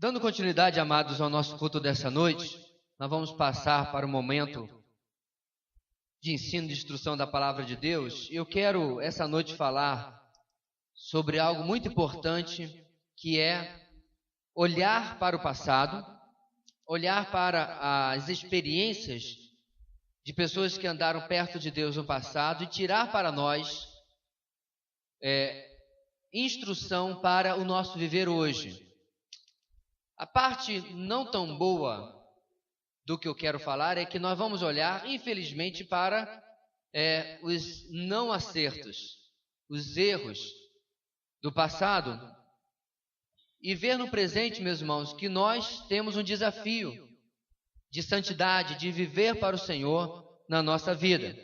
Dando continuidade, amados, ao nosso culto dessa noite, nós vamos passar para o momento de ensino e de instrução da Palavra de Deus. Eu quero, essa noite, falar sobre algo muito importante, que é olhar para o passado, olhar para as experiências de pessoas que andaram perto de Deus no passado e tirar para nós instrução para o nosso viver hoje. A parte não tão boa do que eu quero falar é que nós vamos olhar, infelizmente, para os não acertos, os erros do passado e ver no presente, meus irmãos, que nós temos um desafio de santidade, de viver para o Senhor na nossa vida.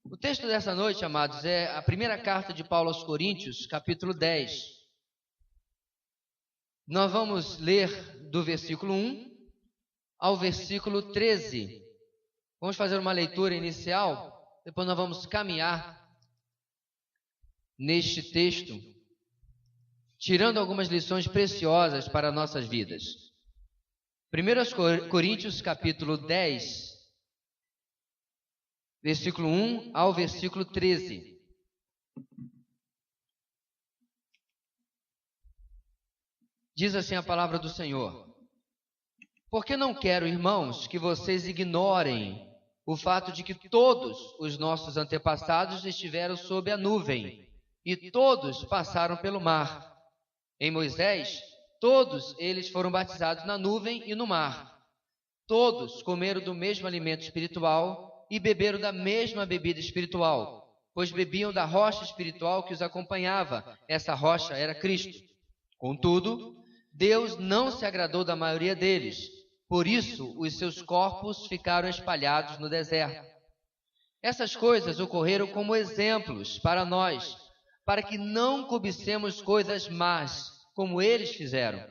O texto dessa noite, amados, é a primeira carta de Paulo aos Coríntios, capítulo 10. Nós vamos ler do versículo 1 ao versículo 13. Vamos fazer uma leitura inicial, depois nós vamos caminhar neste texto, tirando algumas lições preciosas para nossas vidas. 1 Coríntios, capítulo 10, versículo 1 ao versículo 13. Diz assim a palavra do Senhor: Porque não quero, irmãos, que vocês ignorem o fato de que todos os nossos antepassados estiveram sob a nuvem e todos passaram pelo mar. Em Moisés, todos eles foram batizados na nuvem e no mar. Todos comeram do mesmo alimento espiritual e beberam da mesma bebida espiritual, pois bebiam da rocha espiritual que os acompanhava. Essa rocha era Cristo. Contudo, Deus não se agradou da maioria deles, por isso os seus corpos ficaram espalhados no deserto. Essas coisas ocorreram como exemplos para nós, para que não cobicemos coisas más, como eles fizeram.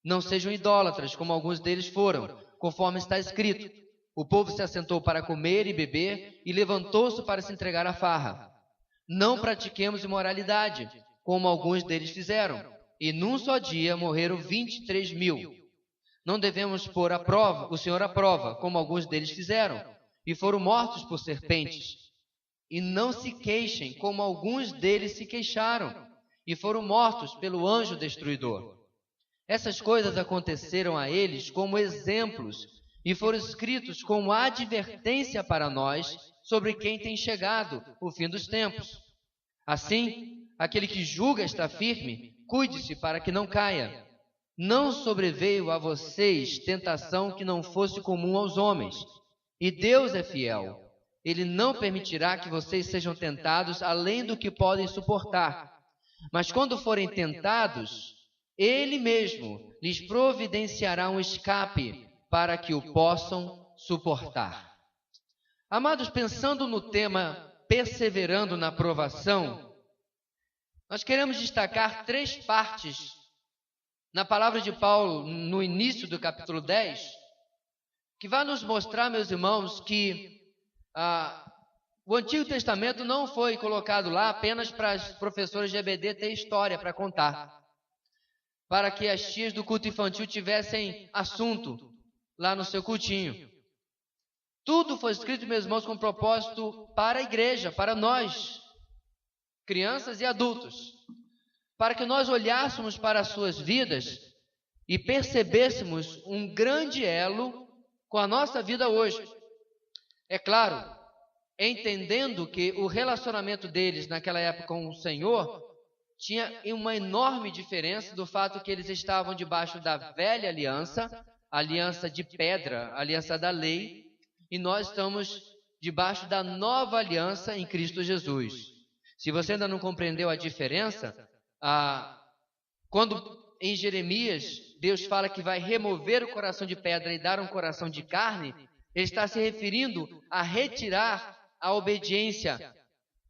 Não sejam idólatras, como alguns deles foram, conforme está escrito: o povo se assentou para comer e beber e levantou-se para se entregar à farra. Não pratiquemos imoralidade, como alguns deles fizeram, e num só dia morreram 23.000. Não devemos pôr o Senhor à prova, como alguns deles fizeram, e foram mortos por serpentes. E não se queixem, como alguns deles se queixaram, e foram mortos pelo anjo destruidor. Essas coisas aconteceram a eles como exemplos, e foram escritos como advertência para nós, sobre quem tem chegado o fim dos tempos. Assim, aquele que julga está firme, cuide-se para que não caia. Não sobreveio a vocês tentação que não fosse comum aos homens. E Deus é fiel. Ele não permitirá que vocês sejam tentados além do que podem suportar. Mas quando forem tentados, Ele mesmo lhes providenciará um escape para que o possam suportar. Amados, pensando no tema perseverando na provação, nós queremos destacar 3 partes na palavra de Paulo, no início do capítulo 10, que vai nos mostrar, meus irmãos, que o Antigo Testamento não foi colocado lá apenas para as professoras de EBD ter história para contar, para que as tias do culto infantil tivessem assunto lá no seu cultinho. Tudo foi escrito, meus irmãos, com propósito para a igreja, para nós, crianças e adultos, para que nós olhássemos para as suas vidas e percebêssemos um grande elo com a nossa vida hoje. É claro, entendendo que o relacionamento deles naquela época com o Senhor tinha uma enorme diferença do fato que eles estavam debaixo da velha aliança, a aliança de pedra, a aliança da lei, e nós estamos debaixo da nova aliança em Cristo Jesus. Se você ainda não compreendeu a diferença, quando em Jeremias Deus fala que vai remover o coração de pedra e dar um coração de carne, Ele está se referindo a retirar a obediência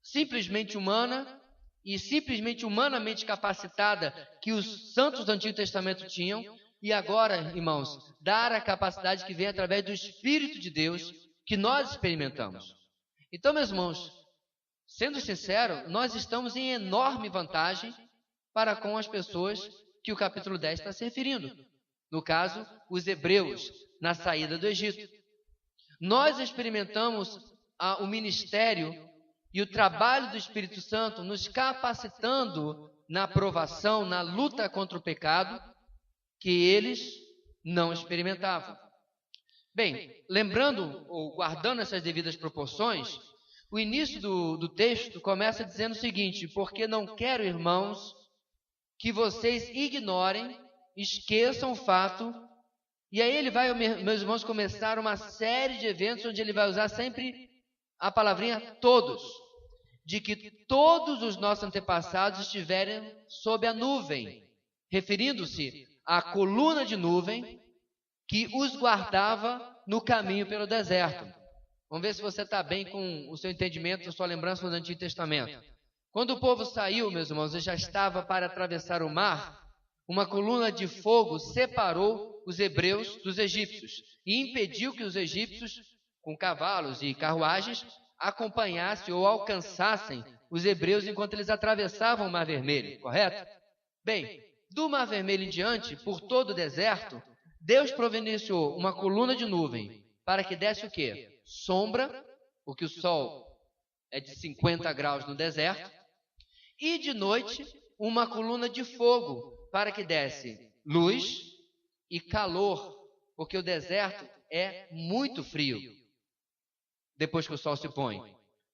simplesmente humana e simplesmente humanamente capacitada que os santos do Antigo Testamento tinham, e agora, irmãos, dar a capacidade que vem através do Espírito de Deus que nós experimentamos. Então, meus irmãos, sendo sincero, nós estamos em enorme vantagem para com as pessoas que o capítulo 10 está se referindo. no caso, os hebreus, na saída do Egito. Nós experimentamos o ministério e o trabalho do Espírito Santo nos capacitando na provação, na luta contra o pecado, que eles não experimentavam. Bem, lembrando ou guardando essas devidas proporções, o início do texto começa dizendo o seguinte: porque não quero, irmãos, que vocês ignorem, esqueçam o fato. E aí ele vai, meus irmãos, começar uma série de eventos onde ele vai usar sempre a palavrinha todos, de que todos os nossos antepassados estiveram sob a nuvem, referindo-se à coluna de nuvem que os guardava no caminho pelo deserto. Vamos ver se você está bem com o seu entendimento, a sua lembrança do Antigo Testamento. Quando o povo saiu, meus irmãos, e já estava para atravessar o mar, uma coluna de fogo separou os hebreus dos egípcios e impediu que os egípcios, com cavalos e carruagens, acompanhassem ou alcançassem os hebreus enquanto eles atravessavam o Mar Vermelho, correto? Bem, do Mar Vermelho em diante, por todo o deserto, Deus providenciou uma coluna de nuvem para que desse o quê? Sombra, porque o sol é de 50 graus no deserto, e de noite uma coluna de fogo para que desse luz e calor, porque o deserto é muito frio depois que o sol se põe,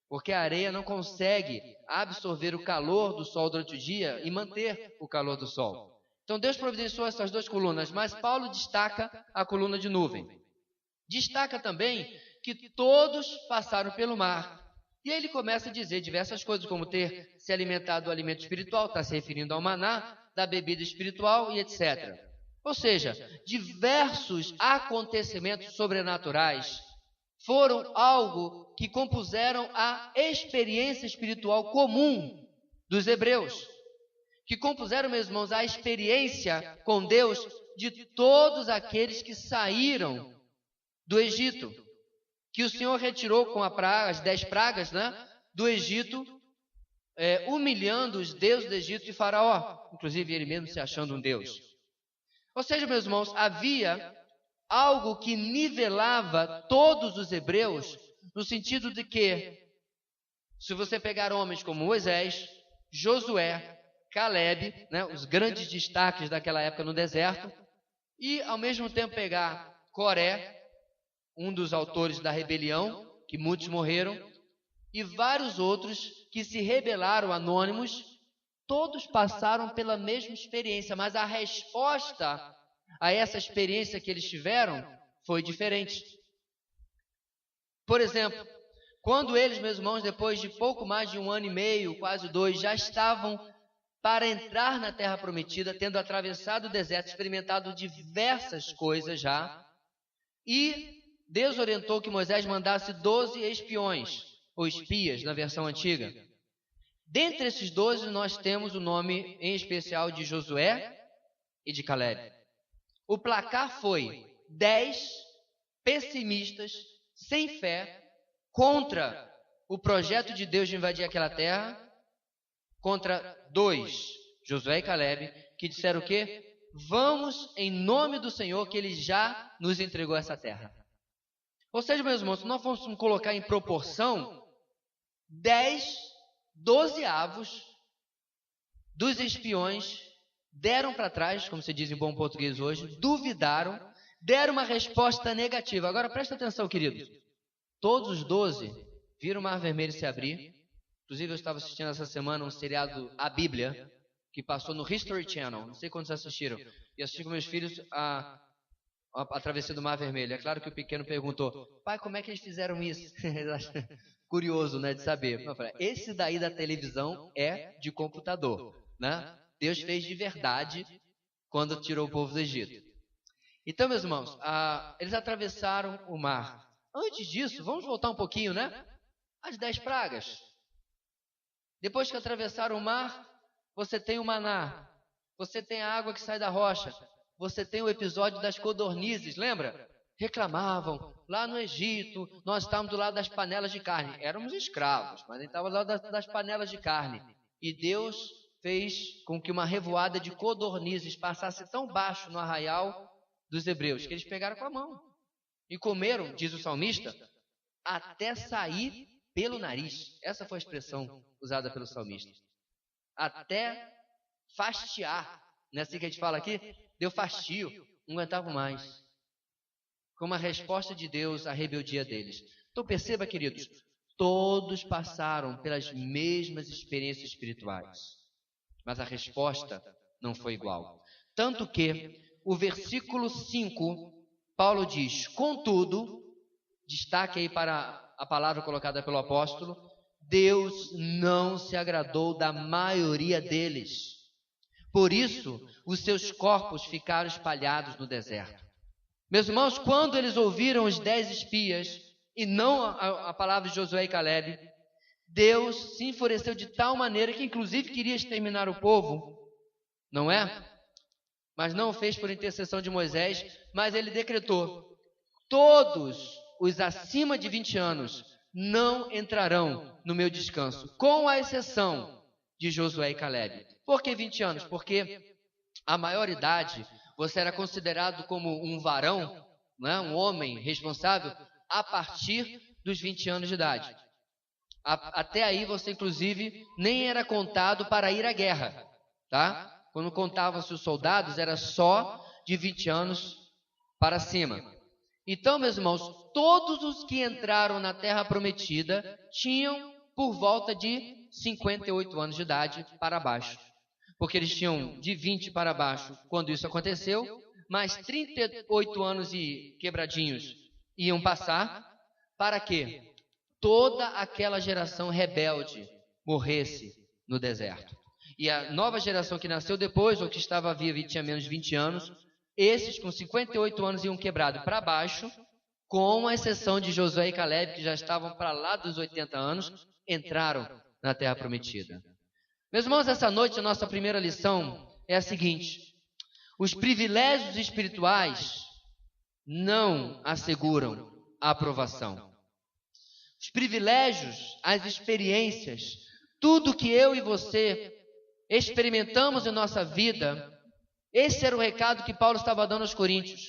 porque a areia não consegue absorver o calor do sol durante o dia e manter o calor do sol. Então Deus providenciou essas duas colunas, mas Paulo destaca a coluna de nuvem. Destaca também que todos passaram pelo mar. E aí ele começa a dizer diversas coisas, como ter se alimentado do alimento espiritual, está se referindo ao maná, da bebida espiritual e etc. Ou seja, diversos acontecimentos sobrenaturais foram algo que compuseram a experiência espiritual comum dos hebreus, que compuseram, meus irmãos, a experiência com Deus de todos aqueles que saíram do Egito, que o Senhor retirou com as 10 pragas, do Egito, humilhando os deuses do Egito e Faraó, inclusive ele mesmo se achando um deus. Ou seja, meus irmãos, havia algo que nivelava todos os hebreus, no sentido de que, se você pegar homens como Moisés, Josué, Caleb, os grandes destaques daquela época no deserto, e ao mesmo tempo pegar Coré, um dos autores da rebelião, que muitos morreram, e vários outros que se rebelaram, anônimos, todos passaram pela mesma experiência, mas a resposta a essa experiência que eles tiveram foi diferente. Por exemplo, quando eles, meus irmãos, depois de pouco mais de 1 ano e meio, quase 2, já estavam para entrar na Terra Prometida, tendo atravessado o deserto, experimentado diversas coisas já, e Deus orientou que Moisés mandasse 12 espiões, ou espias, na versão antiga. Dentre esses 12, nós temos o nome em especial de Josué e de Caleb. O placar foi 10 pessimistas, sem fé, contra o projeto de Deus de invadir aquela terra, contra 2, Josué e Caleb, que disseram o quê? Vamos em nome do Senhor, que Ele já nos entregou essa terra. Ou seja, meus irmãos, se nós formos colocar em proporção, 12 avos dos espiões deram para trás, como se diz em bom português hoje, duvidaram, deram uma resposta negativa. Agora presta atenção, queridos. Todos os 12 viram o Mar Vermelho se abrir. Inclusive eu estava assistindo essa semana um seriado, A Bíblia, que passou no History Channel. Não sei quantos assistiram. E assisti com meus filhos a travessia do Mar Vermelho. É claro que o pequeno perguntou: pai, como é que eles fizeram isso? Curioso, de saber. Eu falei, esse daí da televisão é de computador, Deus fez de verdade quando tirou o povo do Egito. Então, meus irmãos, eles atravessaram o mar. Antes disso, vamos voltar um pouquinho, As 10 pragas. Depois que atravessaram o mar, você tem o maná, você tem a água que sai da rocha, você tem o episódio das codornizes, lembra? Reclamavam, lá no Egito, nós estávamos do lado das panelas de carne. Éramos escravos, mas a gente estava do lado das panelas de carne. E Deus fez com que uma revoada de codornizes passasse tão baixo no arraial dos hebreus, que eles pegaram com a mão e comeram, diz o salmista, até sair pelo nariz. Essa foi a expressão usada pelo salmista. Até fastiar. Não é assim que a gente fala aqui? Deu fastio, não aguentava mais. Como a resposta de Deus à rebeldia deles. Então perceba, queridos, todos passaram pelas mesmas experiências espirituais, mas a resposta não foi igual. Tanto que o versículo 5, Paulo diz: contudo, destaque aí para a palavra colocada pelo apóstolo, Deus não se agradou da maioria deles. Por isso, os seus corpos ficaram espalhados no deserto. Meus irmãos, quando eles ouviram os 10 espias, e não a palavra de Josué e Calebe, Deus se enfureceu de tal maneira que inclusive queria exterminar o povo, não é? Mas não o fez por intercessão de Moisés, mas ele decretou: todos os acima de 20 anos não entrarão no meu descanso, com a exceção de Josué e Calebe. Por que 20 anos? Porque a maioridade, você era considerado como um varão, né? Um homem responsável, a partir dos 20 anos de idade. Até aí você, inclusive, nem era contado para ir à guerra, tá? Quando contavam-se os soldados, era só de 20 anos para cima. Então, meus irmãos, todos os que entraram na Terra Prometida tinham por volta de 58 anos de idade para baixo. Porque eles tinham de 20 para baixo quando isso aconteceu, mais 38 anos e quebradinhos iam passar, para que toda aquela geração rebelde morresse no deserto. E a nova geração que nasceu depois, ou que estava viva e tinha menos de 20 anos, esses com 58 anos iam quebrado para baixo, com a exceção de Josué e Calebe, que já estavam para lá dos 80 anos, entraram na Terra Prometida. Meus irmãos, essa noite a nossa primeira lição é a seguinte: os privilégios espirituais não asseguram a aprovação. Os privilégios, as experiências, tudo que eu e você experimentamos em nossa vida, esse era o recado que Paulo estava dando aos coríntios.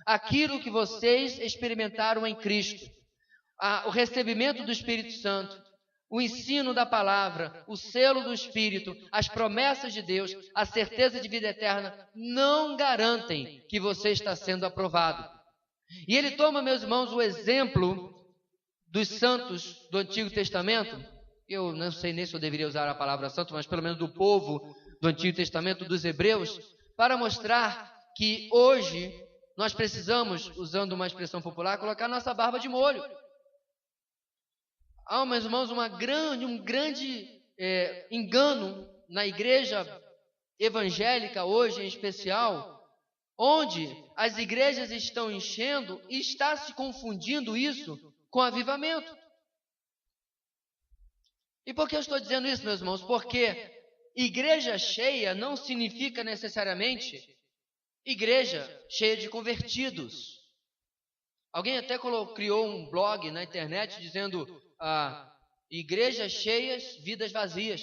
Aquilo que vocês experimentaram em Cristo, o recebimento do Espírito Santo, o ensino da palavra, o selo do Espírito, as promessas de Deus, a certeza de vida eterna, não garantem que você está sendo aprovado. E ele toma, meus irmãos, o exemplo dos santos do Antigo Testamento. Eu não sei nem se eu deveria usar a palavra santo, mas pelo menos do povo do Antigo Testamento, dos hebreus, para mostrar que hoje nós precisamos, usando uma expressão popular, colocar nossa barba de molho. Há, meus irmãos, um grande engano na igreja evangélica hoje, em especial, onde as igrejas estão enchendo e está se confundindo isso com avivamento. E por que eu estou dizendo isso, meus irmãos? Porque igreja cheia não significa necessariamente igreja cheia de convertidos. Alguém até criou um blog na internet dizendo igrejas cheias, vidas vazias.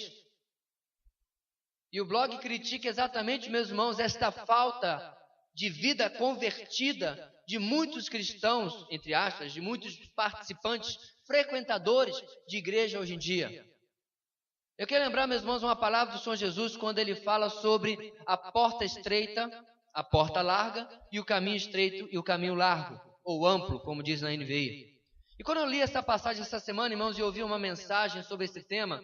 E o blog critica exatamente, meus irmãos, esta falta de vida convertida de muitos cristãos, entre aspas, de muitos participantes, frequentadores de igreja hoje em dia. Eu quero lembrar, meus irmãos, uma palavra do Senhor Jesus quando ele fala sobre a porta estreita, a porta larga e o caminho estreito e o caminho largo, ou amplo, como diz na NVI. E quando eu li essa passagem essa semana, irmãos, e ouvi uma mensagem sobre esse tema,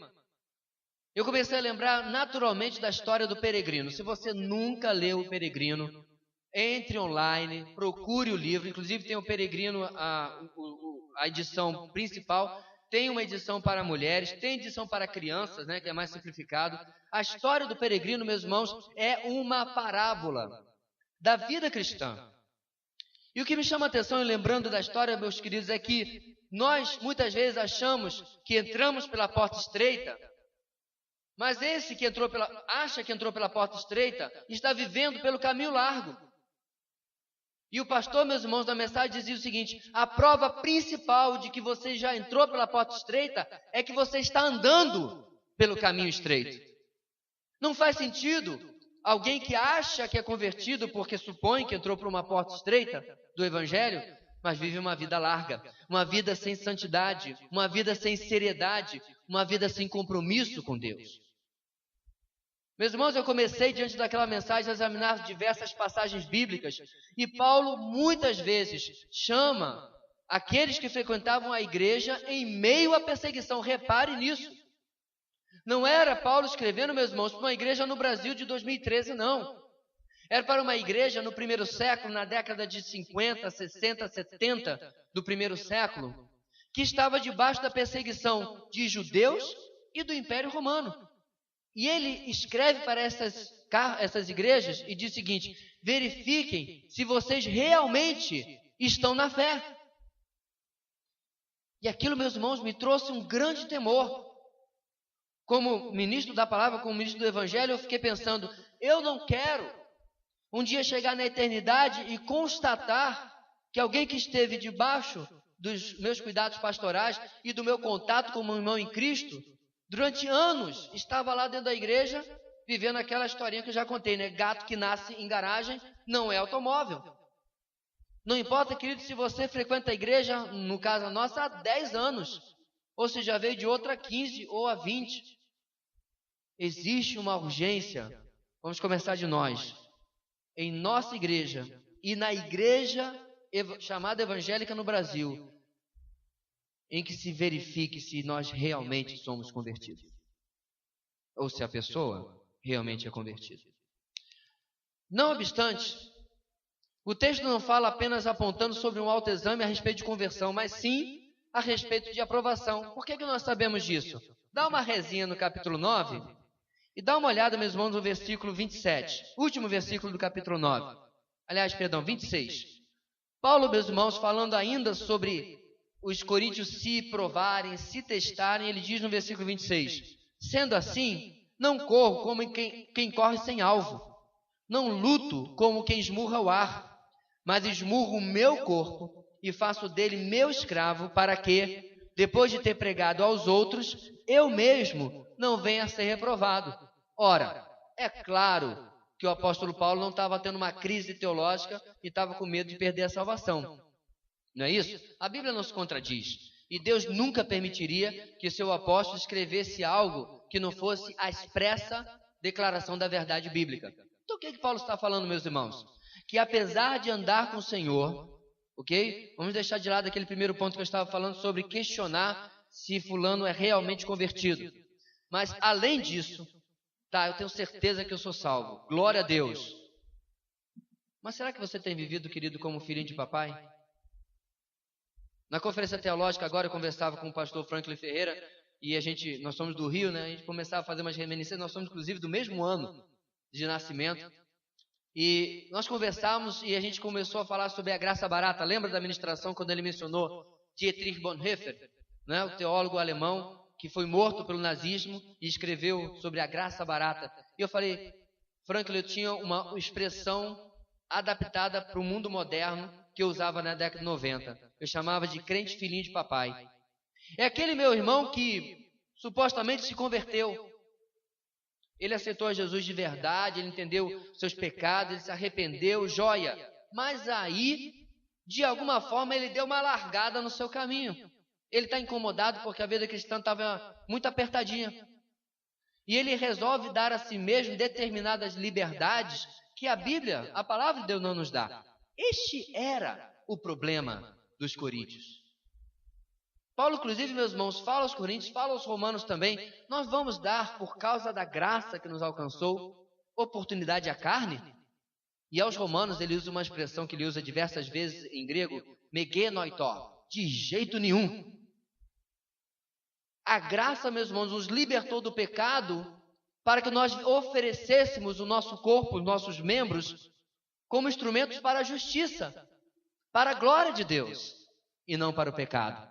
eu comecei a lembrar naturalmente da história do Peregrino. Se você nunca leu o Peregrino, entre online, procure o livro. Inclusive tem o Peregrino, a edição principal. Tem uma edição para mulheres, tem edição para crianças, né, que é mais simplificado. A história do Peregrino, meus irmãos, é uma parábola da vida cristã. E o que me chama a atenção, lembrando da história, meus queridos, é que nós muitas vezes achamos que entramos pela porta estreita, mas esse que acha que entrou pela porta estreita está vivendo pelo caminho largo. E o pastor, meus irmãos, na mensagem dizia o seguinte: a prova principal de que você já entrou pela porta estreita é que você está andando pelo caminho estreito. Não faz sentido alguém que acha que é convertido porque supõe que entrou por uma porta estreita do Evangelho, mas vive uma vida larga, uma vida sem santidade, uma vida sem seriedade, uma vida sem compromisso com Deus. Meus irmãos, eu comecei diante daquela mensagem a examinar diversas passagens bíblicas e Paulo muitas vezes chama aqueles que frequentavam a igreja em meio à perseguição. Repare nisso. Não era Paulo escrevendo, meus irmãos, para uma igreja no Brasil de 2013, não. Era para uma igreja no primeiro século, na década de 50, 60, 70 do primeiro século, que estava debaixo da perseguição de judeus e do Império Romano. E ele escreve para essas igrejas e diz o seguinte: verifiquem se vocês realmente estão na fé. E aquilo, meus irmãos, me trouxe um grande temor. Como ministro da palavra, como ministro do evangelho, eu fiquei pensando, eu não quero um dia chegar na eternidade e constatar que alguém que esteve debaixo dos meus cuidados pastorais e do meu contato como irmão em Cristo, durante anos estava lá dentro da igreja, vivendo aquela historinha que eu já contei, né? Gato que nasce em garagem não é automóvel. Não importa, querido, se você frequenta a igreja, no caso a nossa, há 10 anos, ou se já veio de outra 15 ou há 20. Existe uma urgência, vamos começar de nós, em nossa igreja e na igreja chamada evangélica no Brasil, em que se verifique se nós realmente somos convertidos, ou se a pessoa realmente é convertida. Não obstante, o texto não fala apenas apontando sobre um autoexame a respeito de conversão, mas sim a respeito de aprovação. Por que nós sabemos disso? Dá uma resinha no capítulo 9 e dá uma olhada, meus irmãos, no versículo 27, último versículo do capítulo 9. Aliás, perdão, 26. Paulo, meus irmãos, falando ainda sobre os coríntios se provarem, se testarem, ele diz no versículo 26, sendo assim, não corro como quem corre sem alvo, não luto como quem esmurra o ar, mas esmurro o meu corpo e faço dele meu escravo para que, depois de ter pregado aos outros, eu mesmo não venha a ser reprovado. Ora, é claro que o apóstolo Paulo não estava tendo uma crise teológica e estava com medo de perder a salvação. Não é isso? A Bíblia não se contradiz. E Deus nunca permitiria que seu apóstolo escrevesse algo que não fosse a expressa declaração da verdade bíblica. Então o que Paulo está falando, meus irmãos? Que apesar de andar com o Senhor, ok? Vamos deixar de lado aquele primeiro ponto que eu estava falando sobre questionar se fulano é realmente convertido. Mas além disso, tá, eu tenho certeza que eu sou salvo. Glória a Deus. Mas será que você tem vivido, querido, como filhinho de papai? Na conferência teológica agora eu conversava com o pastor Franklin Ferreira e nós somos do Rio, né? A gente começava a fazer umas reminiscências, nós somos inclusive do mesmo ano de nascimento. E nós conversamos e a gente começou a falar sobre a graça barata. Lembra da ministração quando ele mencionou Dietrich Bonhoeffer, né? O teólogo alemão que foi morto pelo nazismo e escreveu sobre a graça barata. E eu falei, Franklin, eu tinha uma expressão adaptada para o mundo moderno que eu usava na década de 90. Eu chamava de crente filhinho de papai. É aquele meu irmão que supostamente se converteu. Ele aceitou a Jesus de verdade, ele entendeu seus pecados, ele se arrependeu, joia. Mas aí, de alguma forma, ele deu uma largada no seu caminho. Ele está incomodado porque a vida cristã estava muito apertadinha. E ele resolve dar a si mesmo determinadas liberdades que a Bíblia, a palavra de Deus, não nos dá. Este era o problema dos coríntios. Paulo, inclusive, meus irmãos, fala aos coríntios, fala aos romanos também, nós vamos dar, por causa da graça que nos alcançou, oportunidade à carne? E aos romanos ele usa uma expressão que ele usa diversas vezes em grego, megenoitó, de jeito nenhum. A graça, meus irmãos, nos libertou do pecado para que nós oferecêssemos o nosso corpo, os nossos membros, como instrumentos para a justiça, para a glória de Deus, e não para o pecado.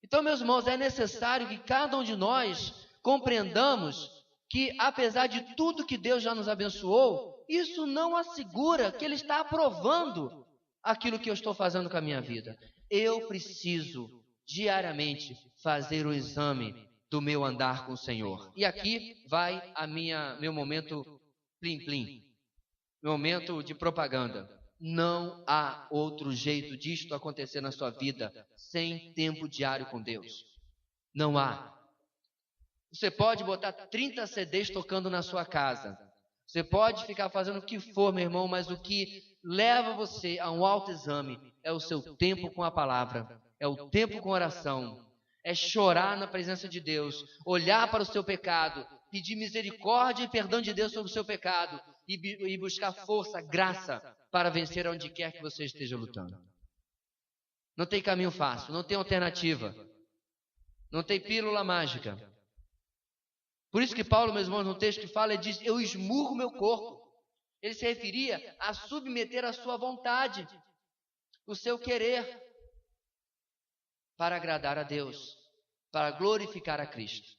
Então, meus irmãos, é necessário que cada um de nós compreendamos que, apesar de tudo que Deus já nos abençoou, isso não assegura que Ele está aprovando aquilo que eu estou fazendo com a minha vida. Eu preciso, diariamente, fazer o exame do meu andar com o Senhor. E aqui vai meu momento plim, plim. Momento de propaganda. Não há outro jeito disto acontecer na sua vida sem tempo diário com Deus. Não há. Você pode botar 30 CDs tocando na sua casa. Você pode ficar fazendo o que for, meu irmão, mas o que leva você a um autoexame é o seu tempo com a palavra, é o tempo com oração, é chorar na presença de Deus, olhar para o seu pecado, pedir misericórdia e perdão de Deus sobre o seu pecado e buscar força, graça para vencer onde quer que você esteja lutando. Não tem caminho fácil, não tem alternativa, não tem pílula mágica. Por isso que Paulo, meus irmãos, no texto que fala, ele diz, eu esmurro meu corpo. Ele se referia a submeter a sua vontade, o seu querer, para agradar a Deus, para glorificar a Cristo.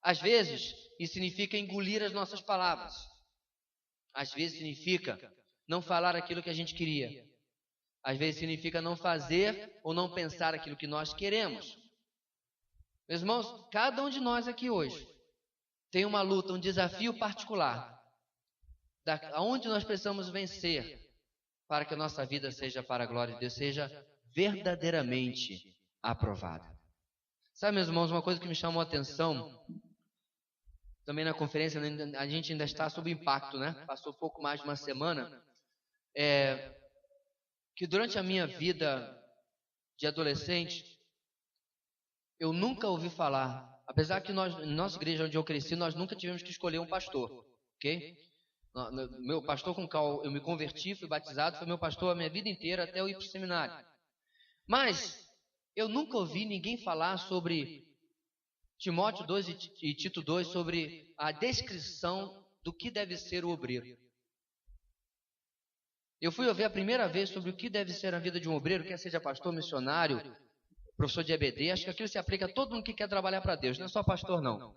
Às vezes, isso significa engolir as nossas palavras. Às vezes significa não falar aquilo que a gente queria. Às vezes significa não fazer ou não pensar aquilo que nós queremos. Meus irmãos, cada um de nós aqui hoje tem uma luta, um desafio particular, aonde nós precisamos vencer para que a nossa vida seja para a glória de Deus, seja verdadeiramente aprovada. Sabe, meus irmãos, uma coisa que me chamou a atenção, também na conferência, a gente ainda está sob impacto, né? Passou pouco mais de uma semana, que durante a minha vida de adolescente, eu nunca ouvi falar, apesar que na nossa igreja onde eu cresci, nós nunca tivemos que escolher um pastor, ok? Meu pastor com o qual eu me converti, fui batizado, foi meu pastor a minha vida inteira até eu ir para o seminário. Mas eu nunca ouvi ninguém falar sobre Timóteo 2 e Tito 2, sobre a descrição do que deve ser o obreiro. Eu fui ouvir a primeira vez sobre o que deve ser a vida de um obreiro, quer seja pastor, missionário, professor de EBD, acho que aquilo se aplica a todo mundo que quer trabalhar para Deus, não é só pastor não.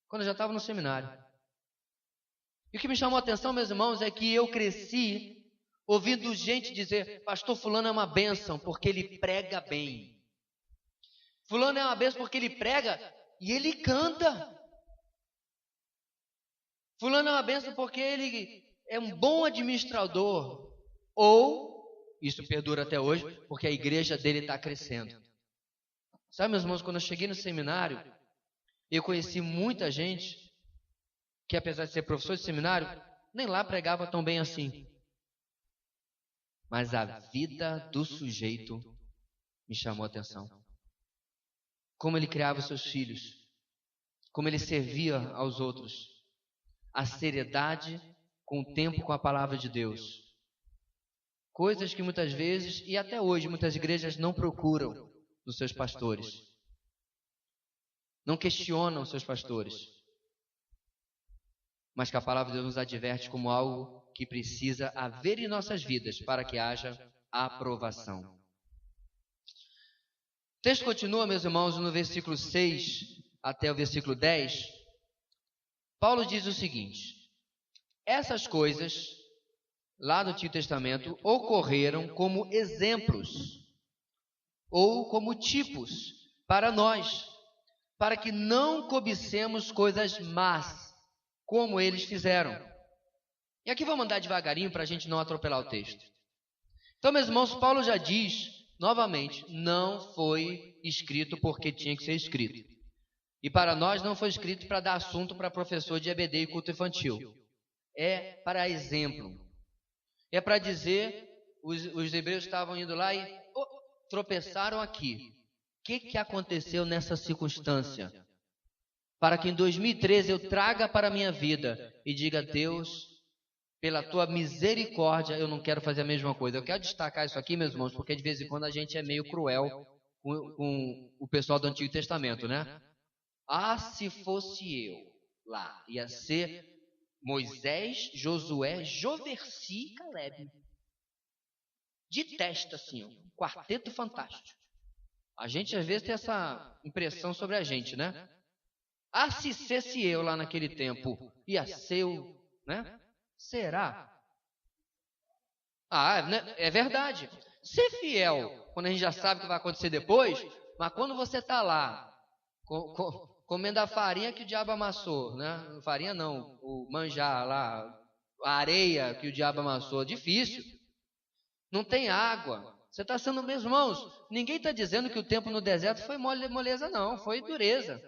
Quando eu já estava no seminário. E o que me chamou a atenção, meus irmãos, é que eu cresci ouvindo gente dizer, pastor fulano é uma bênção porque ele prega bem. Fulano é uma bênção porque ele prega e ele canta. Fulano é uma bênção porque ele é um bom administrador. Ou, isso perdura até hoje, porque a igreja dele está crescendo. Sabe, meus irmãos, quando eu cheguei no seminário, eu conheci muita gente que, apesar de ser professor de seminário, nem lá pregava tão bem assim. Mas a vida do sujeito me chamou a atenção. Como ele criava os seus filhos, como ele servia aos outros, a seriedade com o tempo com a palavra de Deus. Coisas que muitas vezes, e até hoje, muitas igrejas não procuram nos seus pastores. Não questionam os seus pastores. Mas que a palavra de Deus nos adverte como algo que precisa haver em nossas vidas para que haja aprovação. O texto continua, meus irmãos, no versículo 6 até o versículo 10. Paulo diz o seguinte: essas coisas, lá no Antigo Testamento, ocorreram como exemplos ou como tipos para nós, para que não cobicemos coisas más, como eles fizeram. E aqui vamos andar devagarinho para a gente não atropelar o texto. Então, meus irmãos, Paulo já diz, novamente, não foi escrito porque tinha que ser escrito. E para nós não foi escrito para dar assunto para professor de EBD e culto infantil. É para exemplo. É para dizer, os hebreus estavam indo lá e tropeçaram aqui. O que aconteceu nessa circunstância? Para que em 2013 eu traga para a minha vida e diga, Deus, pela tua misericórdia, eu não quero fazer a mesma coisa. Eu quero destacar isso aqui, meus irmãos, porque de vez em quando a gente é meio cruel com o pessoal do Antigo Testamento, né? Ah, se fosse eu lá, ia ser Moisés, Josué, Joverci e Caleb. De testa, assim, um quarteto fantástico. A gente às vezes tem essa impressão sobre a gente, né? Ah, se fosse eu lá naquele tempo, ia ser o, né? Será? Ah, né? É verdade. Ser fiel, quando a gente já sabe o que vai acontecer depois, mas quando você está lá, comendo a farinha que o diabo amassou, né? Farinha não, o manjar lá, a areia que o diabo amassou. Difícil. Não tem água. Você está sendo mesmo, irmãos. Ninguém está dizendo que o tempo no deserto foi moleza, não. Foi dureza.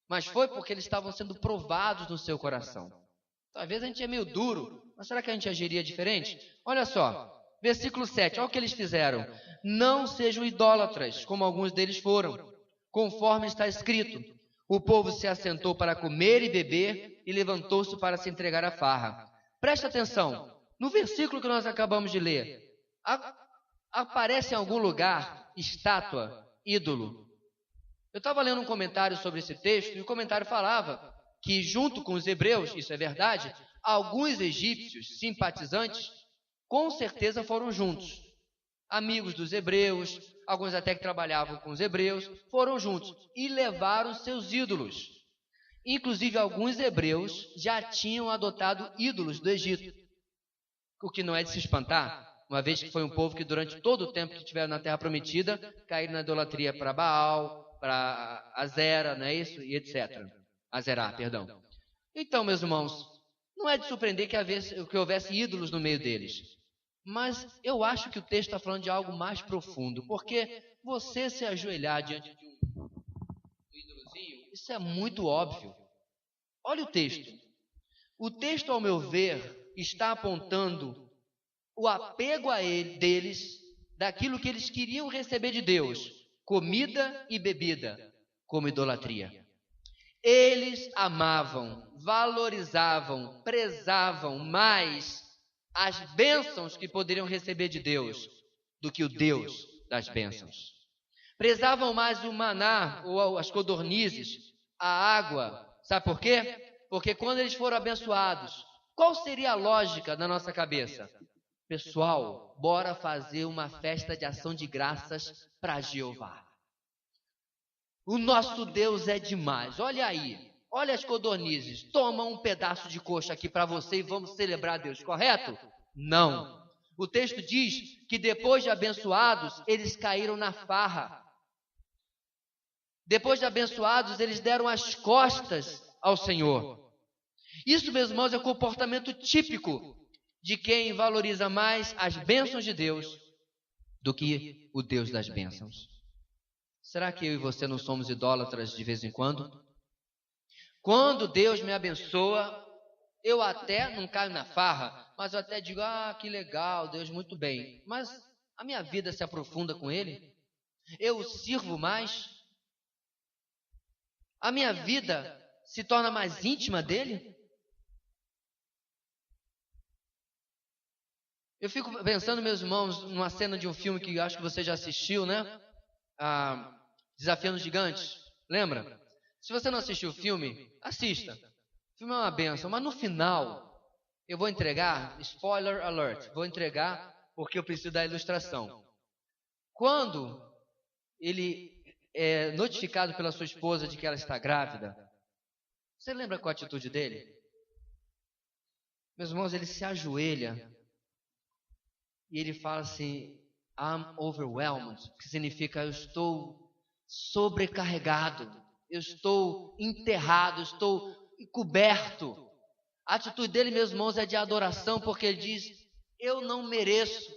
Mas foi porque eles estavam sendo provados no seu coração. Talvez a gente é meio duro, mas será que a gente agiria diferente? Olha só, versículo 7, olha o que eles fizeram. Não sejam idólatras, como alguns deles foram, conforme está escrito. O povo se assentou para comer e beber e levantou-se para se entregar à farra. Presta atenção, no versículo que nós acabamos de ler, aparece em algum lugar estátua, ídolo. Eu estava lendo um comentário sobre esse texto e o comentário falava que junto com os hebreus, isso é verdade, alguns egípcios simpatizantes com certeza foram juntos. Amigos dos hebreus, alguns até que trabalhavam com os hebreus, foram juntos e levaram seus ídolos. Inclusive alguns hebreus já tinham adotado ídolos do Egito, o que não é de se espantar, uma vez que foi um povo que durante todo o tempo que estiveram na Terra Prometida, caíram na idolatria para Baal, para Azera, não é isso? E etc. Azerá, perdão. Então, meus irmãos, não é de surpreender que houvesse ídolos no meio deles. Mas eu acho que o texto está falando de algo mais profundo, porque você se ajoelhar diante de um ídolozinho, isso é muito óbvio. Olha o texto. O texto, ao meu ver, está apontando o apego deles, daquilo que eles queriam receber de Deus, comida e bebida, como idolatria. Eles amavam, valorizavam, prezavam mais as bênçãos que poderiam receber de Deus do que o Deus das bênçãos. Prezavam mais o maná ou as codornizes, a água. Sabe por quê? Porque quando eles foram abençoados, qual seria a lógica na nossa cabeça? Pessoal, bora fazer uma festa de ação de graças para Jeová. O nosso Deus é demais. Olha aí, olha as codornizes. Toma um pedaço de coxa aqui para você e vamos celebrar Deus, correto? Não. O texto diz que depois de abençoados, eles caíram na farra. Depois de abençoados, eles deram as costas ao Senhor. Isso, meus irmãos, é o comportamento típico de quem valoriza mais as bênçãos de Deus do que o Deus das bênçãos. Será que eu e você não somos idólatras de vez em quando? Quando Deus me abençoa, eu até não caio na farra, mas eu até digo, que legal, Deus, muito bem. Mas a minha vida se aprofunda com Ele? Eu o sirvo mais? A minha vida se torna mais íntima dEle? Eu fico pensando, meus irmãos, numa cena de um filme que eu acho que você já assistiu, né? Desafiando os Gigantes. Lembra? Se você não assistiu o filme, assista. O filme é uma bênção, mas no final, eu vou entregar, spoiler alert, vou entregar porque eu preciso da ilustração. Quando ele é notificado pela sua esposa de que ela está grávida, você lembra qual a atitude dele? Meus irmãos, ele se ajoelha e ele fala assim, I'm overwhelmed, que significa eu estou sobrecarregado, eu estou enterrado, estou coberto. A atitude dele, meus irmãos, é de adoração, porque ele diz, eu não mereço,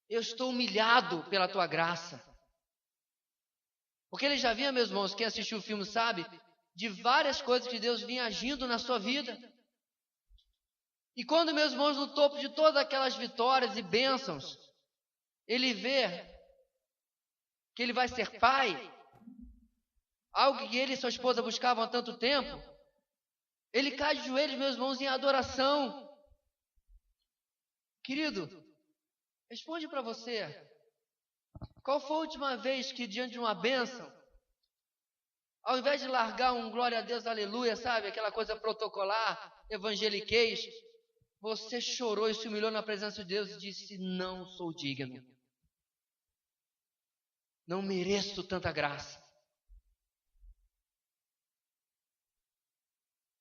eu estou humilhado pela tua graça. Porque ele já vinha, meus irmãos, quem assistiu o filme sabe, de várias coisas que Deus vinha agindo na sua vida. E quando, meus irmãos, no topo de todas aquelas vitórias e bênçãos, ele vê que ele vai ser pai, algo que ele e sua esposa buscavam há tanto tempo, ele cai de joelhos, meus irmãos, em adoração. Querido, responde para você, qual foi a última vez que diante de uma bênção, ao invés de largar um glória a Deus, aleluia, sabe, aquela coisa protocolar, evangeliquez, você chorou e se humilhou na presença de Deus e disse, não sou digno, não mereço tanta graça.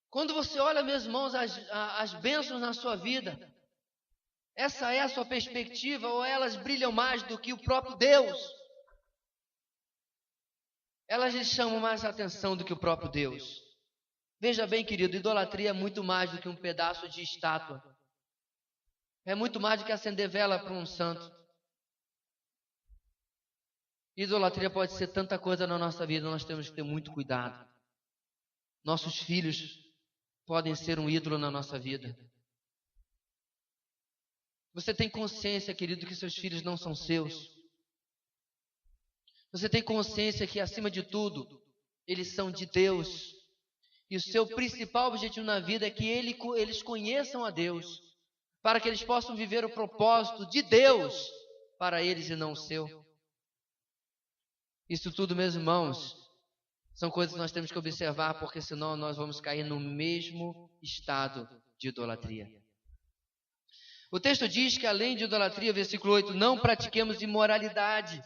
Quando você olha, meus irmãos, as bênçãos na sua vida, essa é a sua perspectiva ou elas brilham mais do que o próprio Deus? elas lhe chamam mais atenção do que o próprio Deus. Veja bem, querido, idolatria é muito mais do que um pedaço de estátua. É muito mais do que acender vela para um santo. Idolatria pode ser tanta coisa na nossa vida, nós temos que ter muito cuidado. Nossos filhos podem ser um ídolo na nossa vida. Você tem consciência, querido, que seus filhos não são seus? Você tem consciência que, acima de tudo, eles são de Deus? E o seu principal objetivo na vida é que eles conheçam a Deus, para que eles possam viver o propósito de Deus para eles e não o seu. Isso tudo, meus irmãos, são coisas que nós temos que observar, porque senão nós vamos cair no mesmo estado de idolatria. O texto diz que além de idolatria, versículo 8, não pratiquemos imoralidade,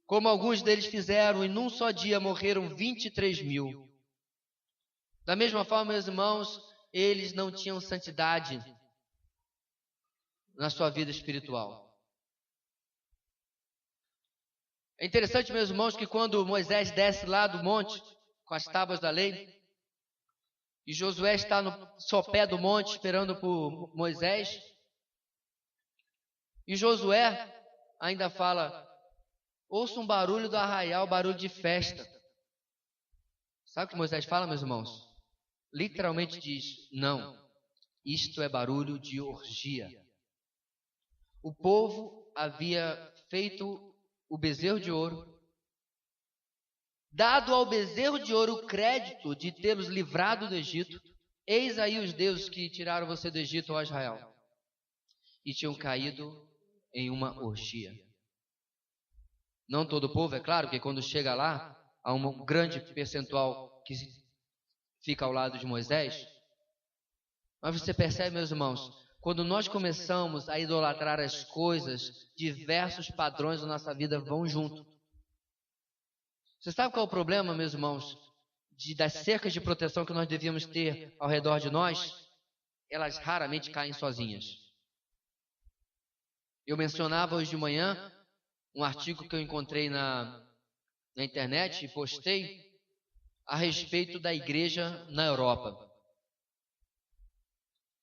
como alguns deles fizeram, e num só dia morreram 23 mil. Da mesma forma, meus irmãos, eles não tinham santidade na sua vida espiritual. É interessante, meus irmãos, que quando Moisés desce lá do monte, com as tábuas da lei, e Josué está no sopé do monte esperando por Moisés, e Josué ainda fala, ouça um barulho do arraial, barulho de festa. Sabe o que Moisés fala, meus irmãos? Literalmente diz, não, isto é barulho de orgia. O povo havia feito o bezerro de ouro, dado ao bezerro de ouro o crédito de tê-los livrado do Egito. Eis aí os deuses que tiraram você do Egito, ó Israel. E tinham caído em uma orgia. Não todo o povo, é claro, que quando chega lá, há um grande percentual que fica ao lado de Moisés. Mas você percebe, meus irmãos, quando nós começamos a idolatrar as coisas, diversos padrões da nossa vida vão junto. Você sabe qual é o problema, meus irmãos, das cercas de proteção que nós devíamos ter ao redor de nós? Elas raramente caem sozinhas. Eu mencionava hoje de manhã um artigo que eu encontrei na internet e postei a respeito da igreja na Europa.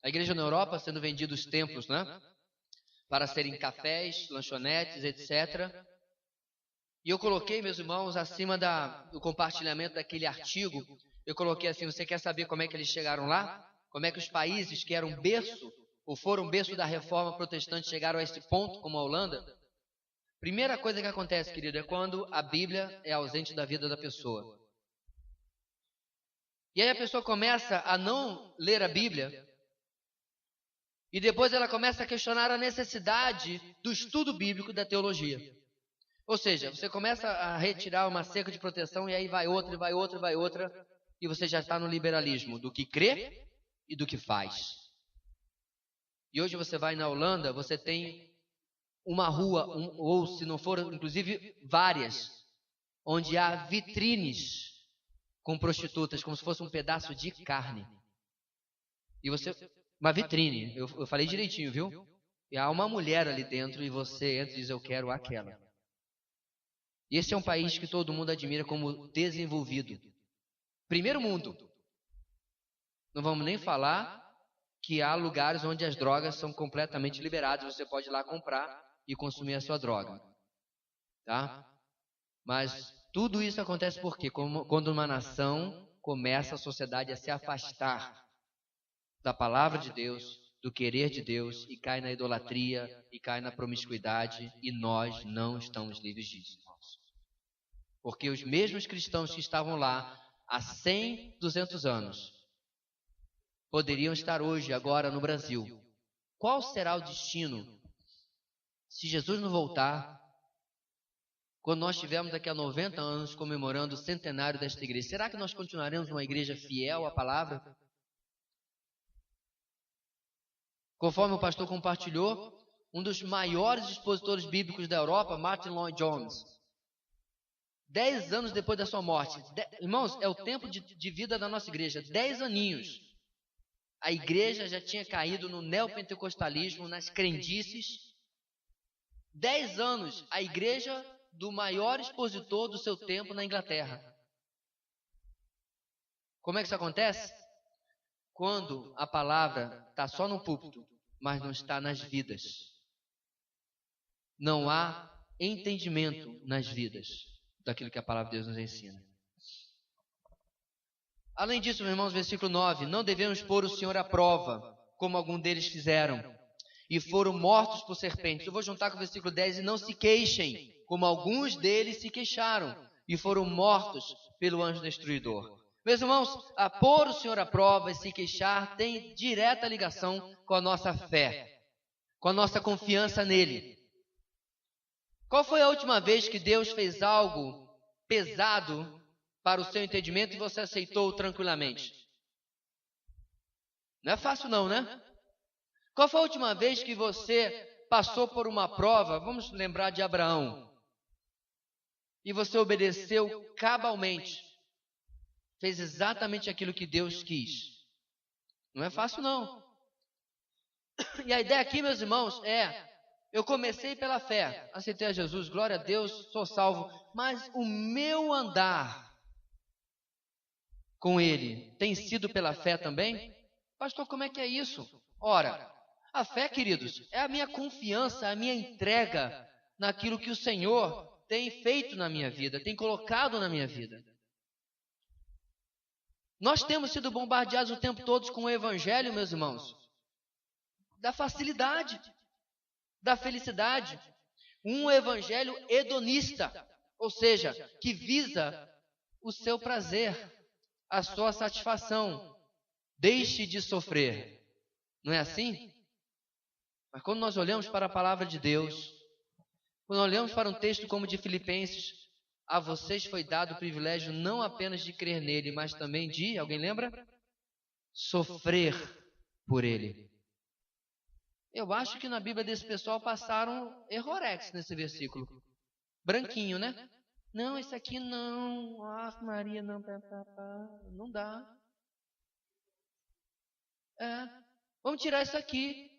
A igreja na Europa sendo vendidos templos, né? Para serem cafés, lanchonetes, etc. E eu coloquei, meus irmãos, acima do compartilhamento daquele artigo, eu coloquei assim, você quer saber como é que eles chegaram lá? Como é que os países que eram berço, ou foram berço da reforma protestante, chegaram a esse ponto, como a Holanda? Primeira coisa que acontece, querido, é quando a Bíblia é ausente da vida da pessoa. E aí a pessoa começa a não ler a Bíblia, e depois ela começa a questionar a necessidade do estudo bíblico da teologia. Ou seja, você começa a retirar uma cerca de proteção e aí vai outra, e vai outra, e vai outra, e você já está no liberalismo do que crê e do que faz. E hoje você vai na Holanda, você tem uma rua, ou se não for, inclusive várias, onde há vitrines com prostitutas, como se fosse um pedaço de carne. E você... Uma vitrine, eu falei direitinho, viu? E há uma mulher ali dentro e você entra e diz, eu quero aquela. E esse é um país que todo mundo admira como desenvolvido. Primeiro mundo. Não vamos nem falar que há lugares onde as drogas são completamente liberadas, você pode ir lá comprar e consumir a sua droga. Tá? Mas tudo isso acontece por quê? Quando uma nação começa a sociedade a se afastar da palavra de Deus, do querer de Deus, e cai na idolatria, e cai na promiscuidade, e nós não estamos livres disso, irmãos. Porque os mesmos cristãos que estavam lá há 100, 200 anos, poderiam estar hoje, agora, no Brasil. Qual será o destino se Jesus não voltar, quando nós estivermos daqui a 90 anos comemorando o centenário desta igreja? Será que nós continuaremos uma igreja fiel à palavra? Conforme o pastor compartilhou, um dos maiores expositores bíblicos da Europa, Martin Lloyd-Jones, 10 anos depois da sua morte, irmãos, é o tempo de vida da nossa igreja, 10 aninhos, a igreja já tinha caído no neopentecostalismo, nas crendices. 10 anos, a igreja do maior expositor do seu tempo na Inglaterra. Como é que isso acontece? Quando a palavra está só no púlpito, mas não está nas vidas. Não há entendimento nas vidas daquilo que a palavra de Deus nos ensina. Além disso, meus irmãos, versículo 9: não devemos pôr o Senhor à prova, como algum deles fizeram, e foram mortos por serpentes. Eu vou juntar com o versículo 10: e não se queixem, como alguns deles se queixaram, e foram mortos pelo anjo destruidor. Meus irmãos, a pôr o Senhor à prova e se queixar tem direta ligação com a nossa fé, com a nossa confiança nele. Qual foi a última vez que Deus fez algo pesado para o seu entendimento e você aceitou tranquilamente? Não é fácil não, né? Qual foi a última vez que você passou por uma prova? Vamos lembrar de Abraão. E você obedeceu cabalmente. Fez exatamente aquilo que Deus quis. Não é fácil não. E a ideia aqui, meus irmãos, eu comecei pela fé, aceitei a Jesus, glória a Deus, sou salvo, mas o meu andar com Ele tem sido pela fé também? Pastor, como é que é isso? Ora, a fé, queridos, é a minha confiança, a minha entrega naquilo que o Senhor tem feito na minha vida, tem colocado na minha vida. Nós temos sido bombardeados o tempo todo com o Evangelho, meus irmãos, da facilidade, da felicidade. Um Evangelho hedonista, ou seja, que visa o seu prazer, a sua satisfação. Deixe de sofrer. Não é assim? Mas quando nós olhamos para a palavra de Deus, quando olhamos para um texto como o de Filipenses, a vocês foi dado o privilégio não apenas de crer nele, mas também de, alguém lembra? Sofrer por ele. Eu acho que na Bíblia desse pessoal passaram errorex nesse versículo. Branquinho, né? Não, esse aqui não. Ah, Maria, não. Não dá. Vamos tirar isso aqui.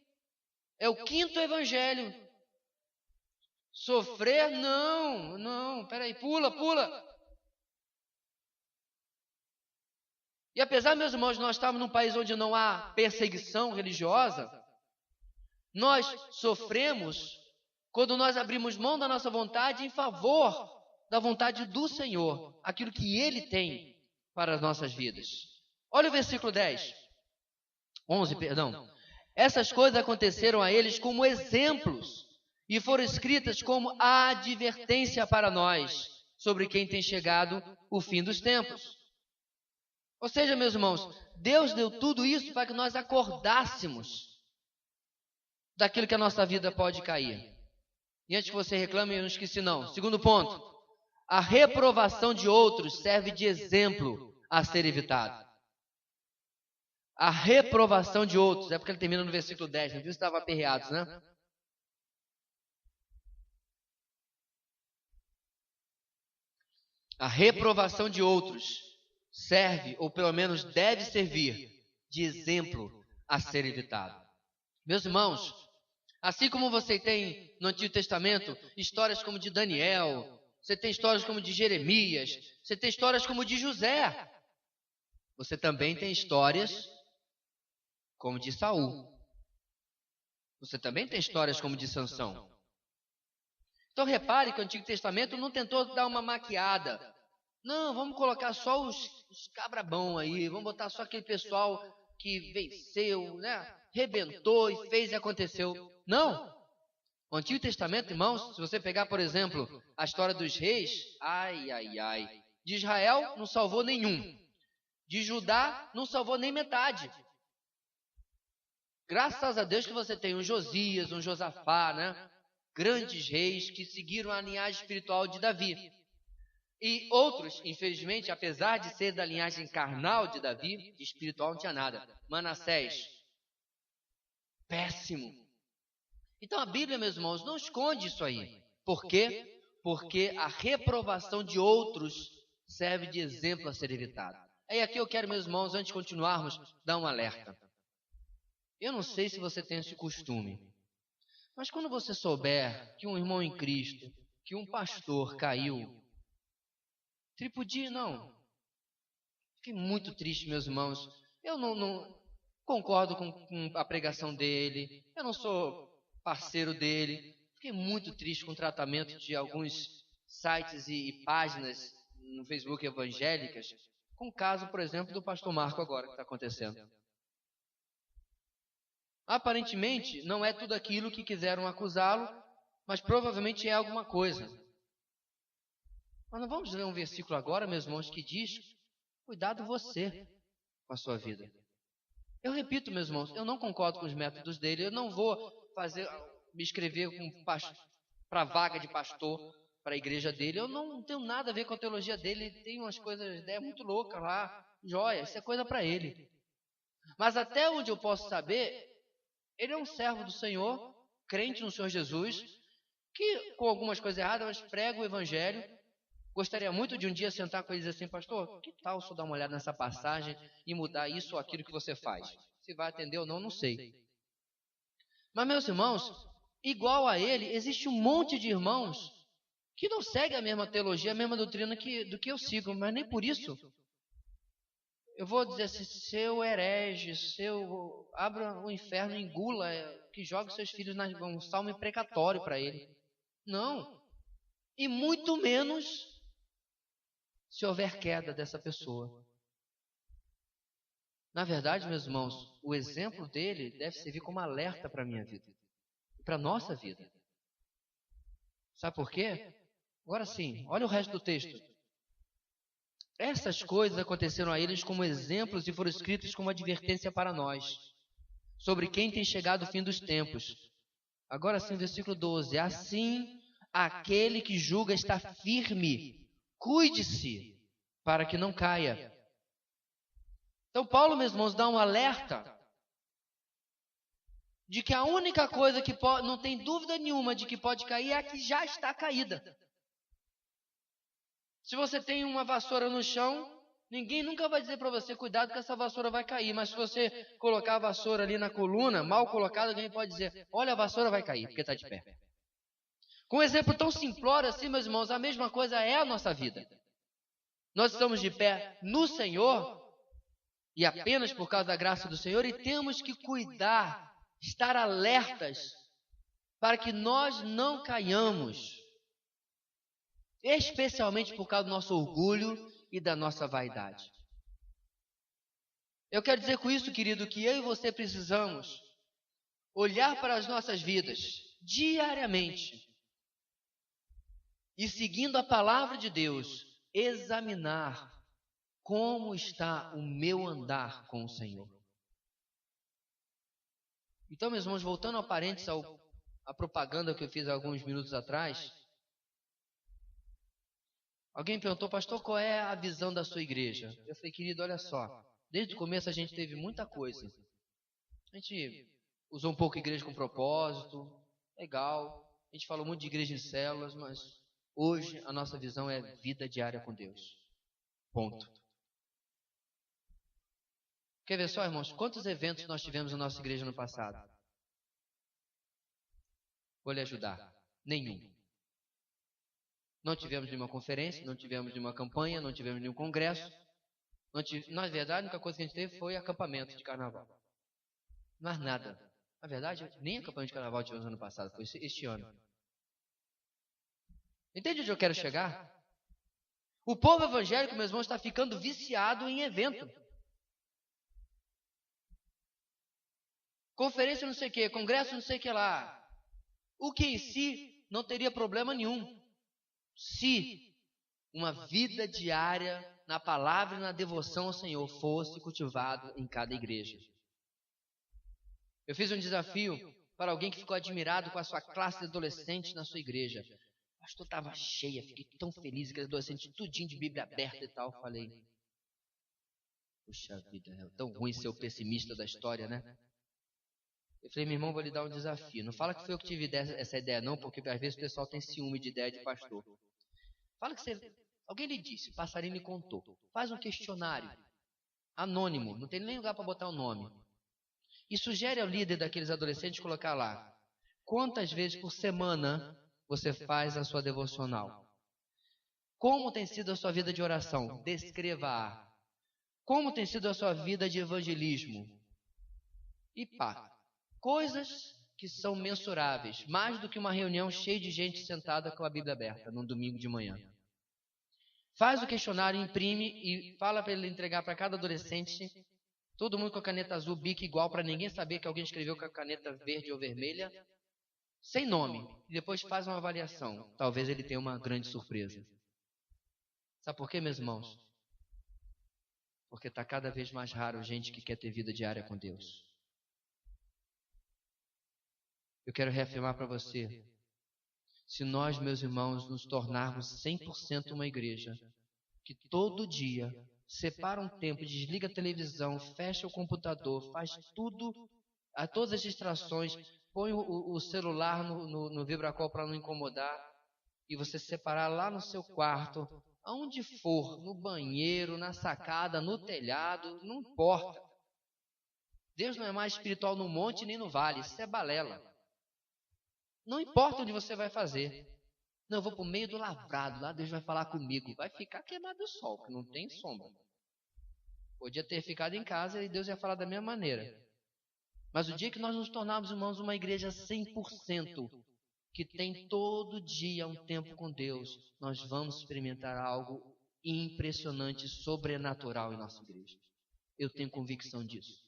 É o quinto evangelho. Sofrer? Não. Peraí, pula. E apesar, meus irmãos, de nós estarmos num país onde não há perseguição religiosa, nós sofremos quando nós abrimos mão da nossa vontade em favor da vontade do Senhor, aquilo que Ele tem para as nossas vidas. Olha o versículo 11. Essas coisas aconteceram a eles como exemplos e foram escritas como advertência para nós, sobre quem tem chegado o fim dos tempos. Ou seja, meus irmãos, Deus deu tudo isso para que nós acordássemos daquilo que a nossa vida pode cair. E antes que você reclame, eu não esqueci não. Segundo ponto, a reprovação de outros serve de exemplo a ser evitado. A reprovação de outros, é porque ele termina no versículo 10, não viu se estava aperreados, né? A reprovação de outros serve, ou pelo menos deve servir, de exemplo a ser evitado. Meus irmãos, assim como você tem no Antigo Testamento histórias como de Daniel, você tem histórias como de Jeremias, você tem histórias como de José, você também tem histórias como de Saul. Você também tem histórias como de Sansão. Então repare que o Antigo Testamento não tentou dar uma maquiada. Não, vamos colocar só os cabrabão aí, vamos botar só aquele pessoal que venceu, né? Rebentou e fez e aconteceu. Não. O Antigo Testamento, irmãos, se você pegar, por exemplo, a história dos reis, de Israel não salvou nenhum. De Judá não salvou nem metade. Graças a Deus que você tem um Josias, um Josafá, né? Grandes reis que seguiram a linhagem espiritual de Davi. E outros, infelizmente, apesar de ser da linhagem carnal de Davi, de espiritual não tinha nada. Manassés, péssimo. Então a Bíblia, meus irmãos, não esconde isso aí. Por quê? Porque a reprovação de outros serve de exemplo a ser evitado. Aí aqui eu quero, meus irmãos, antes de continuarmos, dar um alerta. Eu não sei se você tem esse costume, mas quando você souber que um irmão em Cristo que um pastor caiu, tripudia, não. Fiquei muito triste, meus irmãos. Eu não concordo com a pregação dele, eu não sou parceiro dele. Fiquei muito triste com o tratamento de alguns sites e páginas no Facebook evangélicas, com o caso, por exemplo, do pastor Marco agora que está acontecendo. Aparentemente, não é tudo aquilo que quiseram acusá-lo, mas provavelmente é alguma coisa. Mas não vamos ler um versículo agora, meus irmãos, que diz: cuidado você com a sua vida. Eu repito, meus irmãos, eu não concordo com os métodos dele, eu não vou me inscrever para a vaga de pastor para a igreja dele, eu não tenho nada a ver com a teologia dele, ele tem umas coisas, ideias muito loucas lá, joia, isso é coisa para ele. Mas até onde eu posso saber, ele é um servo do Senhor, crente no Senhor Jesus, que com algumas coisas erradas, mas prega o evangelho. Gostaria muito de um dia sentar com ele e dizer assim: pastor, que tal se eu dar uma olhada nessa passagem e mudar isso ou aquilo que você faz? Se vai atender ou não, não sei. Mas, meus irmãos, igual a ele, existe um monte de irmãos que não seguem a mesma teologia, a mesma doutrina do que eu sigo, mas nem por isso eu vou dizer assim: seu herege, abra o inferno, engula, que jogue seus filhos um salmo imprecatório para ele. Não. E muito menos se houver queda dessa pessoa. Na verdade, meus irmãos, o exemplo dele deve servir como alerta para a minha vida e para a nossa vida. Sabe por quê? Agora sim, olha o resto do texto. Essas coisas aconteceram a eles como exemplos e foram escritas como advertência para nós, sobre quem tem chegado o fim dos tempos. Agora sim, versículo 12. Assim, aquele que julga está firme, cuide-se para que não caia. Então Paulo, meus irmãos, dá um alerta de que a única coisa que não tem dúvida nenhuma de que pode cair é a que já está caída. Se você tem uma vassoura no chão, ninguém nunca vai dizer para você: cuidado que essa vassoura vai cair. Mas se você colocar a vassoura ali na coluna, mal colocada, alguém pode dizer: olha, a vassoura vai cair, porque está de pé. Com um exemplo tão simplório assim, meus irmãos, a mesma coisa é a nossa vida. Nós estamos de pé no Senhor, e apenas por causa da graça do Senhor, e temos que cuidar, estar alertas, para que nós não caiamos, especialmente por causa do nosso orgulho e da nossa vaidade. Eu quero dizer com isso, querido, que eu e você precisamos olhar para as nossas vidas diariamente e, seguindo a palavra de Deus, examinar como está o meu andar com o Senhor. Então, meus irmãos, voltando a parênteses à propaganda que eu fiz alguns minutos atrás, alguém perguntou: pastor, qual é a visão da sua igreja? Eu falei: querido, olha só, desde o começo a gente teve muita coisa. A gente usou um pouco a igreja com propósito, legal. A gente falou muito de igreja em células, mas hoje a nossa visão é vida diária com Deus. Ponto. Quer ver só, irmãos, quantos eventos nós tivemos na nossa igreja no passado? Vou lhe ajudar. Nenhum. Não tivemos nenhuma conferência, não tivemos nenhuma campanha, não tivemos nenhum congresso. Na verdade, a única coisa que a gente teve foi acampamento de carnaval. Mas nada. Na verdade, nem acampamento de carnaval tivemos ano passado, foi este ano. Entende onde eu quero chegar? O povo evangélico, meus irmãos, está ficando viciado em evento. Conferência não sei o que, congresso não sei o que lá. O que em si não teria problema nenhum, se uma vida diária na palavra e na devoção ao Senhor fosse cultivado em cada igreja. Eu fiz um desafio para alguém que ficou admirado com a sua classe de adolescentes na sua igreja. Pastor, estava cheia, fiquei tão feliz, aqueles adolescentes tudinho de Bíblia aberta e tal. Falei: puxa vida, é tão ruim ser o pessimista da história, né? Eu falei: meu irmão, vou lhe dar um desafio. Não fala que foi eu que tive essa ideia não, porque às vezes o pessoal tem ciúme de ideia de pastor. Fala que alguém lhe disse, o passarinho lhe contou. Faz um questionário anônimo, não tem nem lugar para botar o nome. E sugere ao líder daqueles adolescentes colocar lá: quantas vezes por semana você faz a sua devocional? Como tem sido a sua vida de oração? Descreva-a. Como tem sido a sua vida de evangelismo? E pá, coisas que são mensuráveis, mais do que uma reunião cheia de gente sentada com a Bíblia aberta, num domingo de manhã. Faz o questionário, imprime e fala para ele entregar para cada adolescente, todo mundo com a caneta azul, bico igual, para ninguém saber que alguém escreveu com a caneta verde ou vermelha, sem nome, e depois faz uma avaliação. Talvez ele tenha uma grande surpresa. Sabe por quê, meus irmãos? Porque está cada vez mais raro gente que quer ter vida diária com Deus. Eu quero reafirmar para você, se nós, meus irmãos, nos tornarmos 100% uma igreja, que todo dia separa um tempo, desliga a televisão, fecha o computador, faz tudo, a todas as distrações, põe o celular no vibracol para não incomodar, e você separar lá no seu quarto, aonde for, no banheiro, na sacada, no telhado, não importa. Deus não é mais espiritual no monte nem no vale, isso é balela. Não importa onde você vai fazer. Não, eu vou para o meio do lavrado, lá Deus vai falar comigo. Vai ficar queimado o sol, que não tem sombra. Podia ter ficado em casa e Deus ia falar da mesma maneira. Mas o dia que nós nos tornarmos, irmãos, uma igreja 100%, que tem todo dia um tempo com Deus, nós vamos experimentar algo impressionante, sobrenatural em nossa igreja. Eu tenho convicção disso.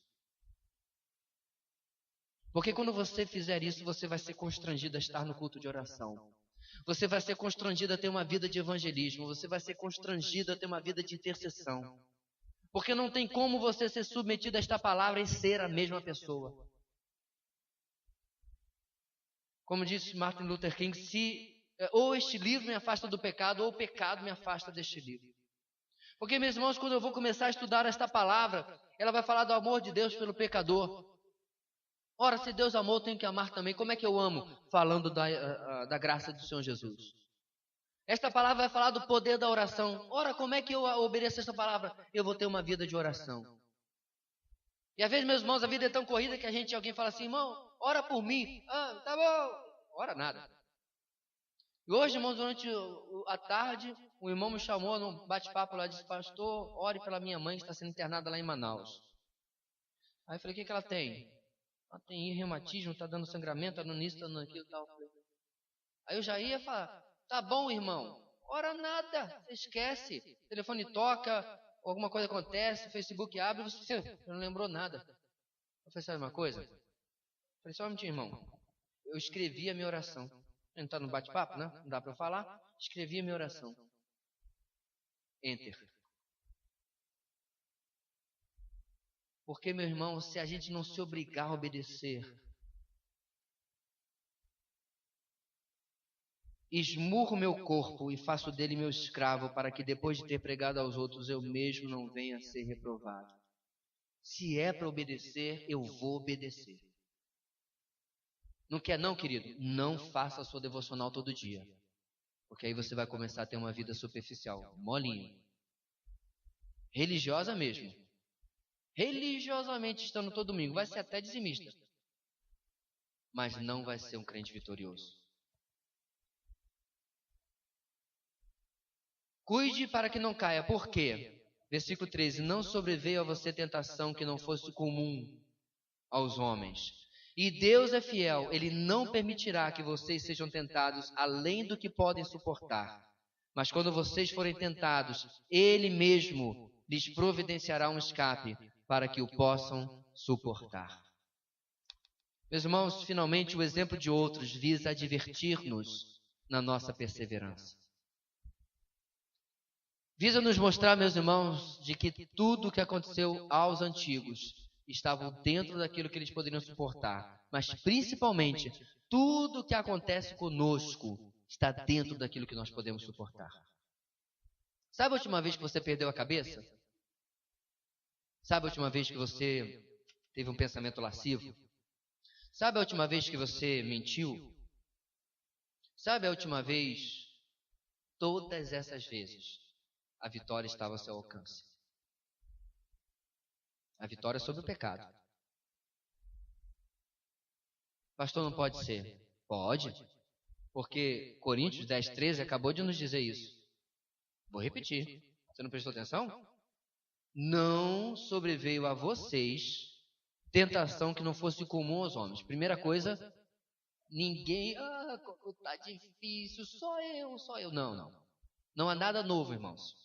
Porque quando você fizer isso, você vai ser constrangido a estar no culto de oração. Você vai ser constrangido a ter uma vida de evangelismo. Você vai ser constrangido a ter uma vida de intercessão. Porque não tem como você ser submetido a esta palavra e ser a mesma pessoa. Como disse Martin Luther King, se ou este livro me afasta do pecado, ou o pecado me afasta deste livro. Porque, meus irmãos, quando eu vou começar a estudar esta palavra, ela vai falar do amor de Deus pelo pecador. Ora, se Deus amou, eu tenho que amar também. Como é que eu amo? Falando da graça do Senhor Jesus. Esta palavra vai falar do poder da oração. Ora, como é que eu obedeço esta palavra? Eu vou ter uma vida de oração. E às vezes, meus irmãos, a vida é tão corrida que alguém fala assim, irmão, ora por mim. Ah, tá bom. Ora nada. E hoje, irmãos, durante a tarde, o irmão me chamou num bate-papo lá, disse, pastor, ore pela minha mãe que está sendo internada lá em Manaus. Aí eu falei, o que ela tem? Ela tem reumatismo, está dando sangramento, está dando isso, está dando aquilo e tal. Aí eu já ia falar, tá bom, irmão, ora nada, você esquece. O telefone toca, alguma coisa acontece, o Facebook abre, você não lembrou nada. Eu falei, sabe uma coisa? Eu falei, só um minutinho, irmão. Eu escrevi a minha oração. Não está no bate-papo, né? Não dá para eu falar. Escrevi a minha oração. Enter. Porque, meu irmão, se a gente não se obrigar a obedecer, esmurro meu corpo e faço dele meu escravo, para que depois de ter pregado aos outros, eu mesmo não venha a ser reprovado. Se é para obedecer, eu vou obedecer. Não quer não, querido? Não faça a sua devocional todo dia. Porque aí você vai começar a ter uma vida superficial, molinha. Religiosa mesmo. Religiosamente estando todo domingo. Vai ser até dizimista. Mas não vai ser um crente vitorioso. Cuide para que não caia. Por quê? Versículo 13. Não sobreveio a você tentação que não fosse comum aos homens. E Deus é fiel. Ele não permitirá que vocês sejam tentados além do que podem suportar. Mas quando vocês forem tentados, Ele mesmo lhes providenciará um escape para que o possam suportar. Meus irmãos, finalmente o exemplo de outros visa advertir-nos na nossa perseverança. Visa nos mostrar, meus irmãos, de que tudo o que aconteceu aos antigos estava dentro daquilo que eles poderiam suportar. Mas, principalmente, tudo o que acontece conosco está dentro daquilo que nós podemos suportar. Sabe a última vez que você perdeu a cabeça? Sabe a última vez que você teve um pensamento lascivo? Sabe a última vez que você mentiu? Sabe a última vez? Todas essas vezes, a vitória estava ao seu alcance. A vitória sobre o pecado. Pastor, não pode ser. Pode. Porque Coríntios 10:13 acabou de nos dizer isso. Vou repetir. Você não prestou atenção? Não sobreveio a vocês tentação que não fosse comum aos homens. Primeira coisa, ninguém, tá difícil, só eu. Não. Não há nada novo, irmãos.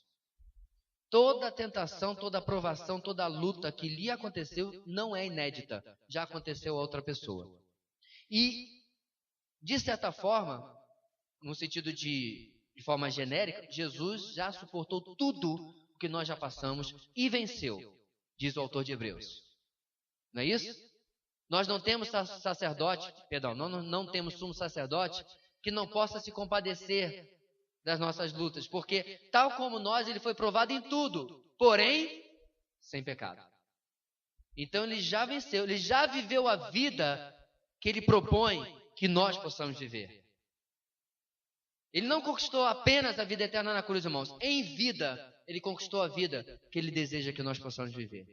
Toda tentação, toda provação, toda luta que lhe aconteceu não é inédita. Já aconteceu a outra pessoa. E, de certa forma, no sentido de forma genérica, Jesus já suportou tudo o que nós já passamos e venceu, diz o autor de Hebreus. Não é isso? Nós não temos sacerdote, não temos sumo sacerdote que não possa se compadecer das nossas lutas, porque tal como nós, ele foi provado em tudo, porém, sem pecado. Então ele já venceu, ele já viveu a vida que ele propõe que nós possamos viver. Ele não conquistou apenas a vida eterna na cruz, irmãos. Em vida, ele conquistou a vida que ele deseja que nós possamos viver.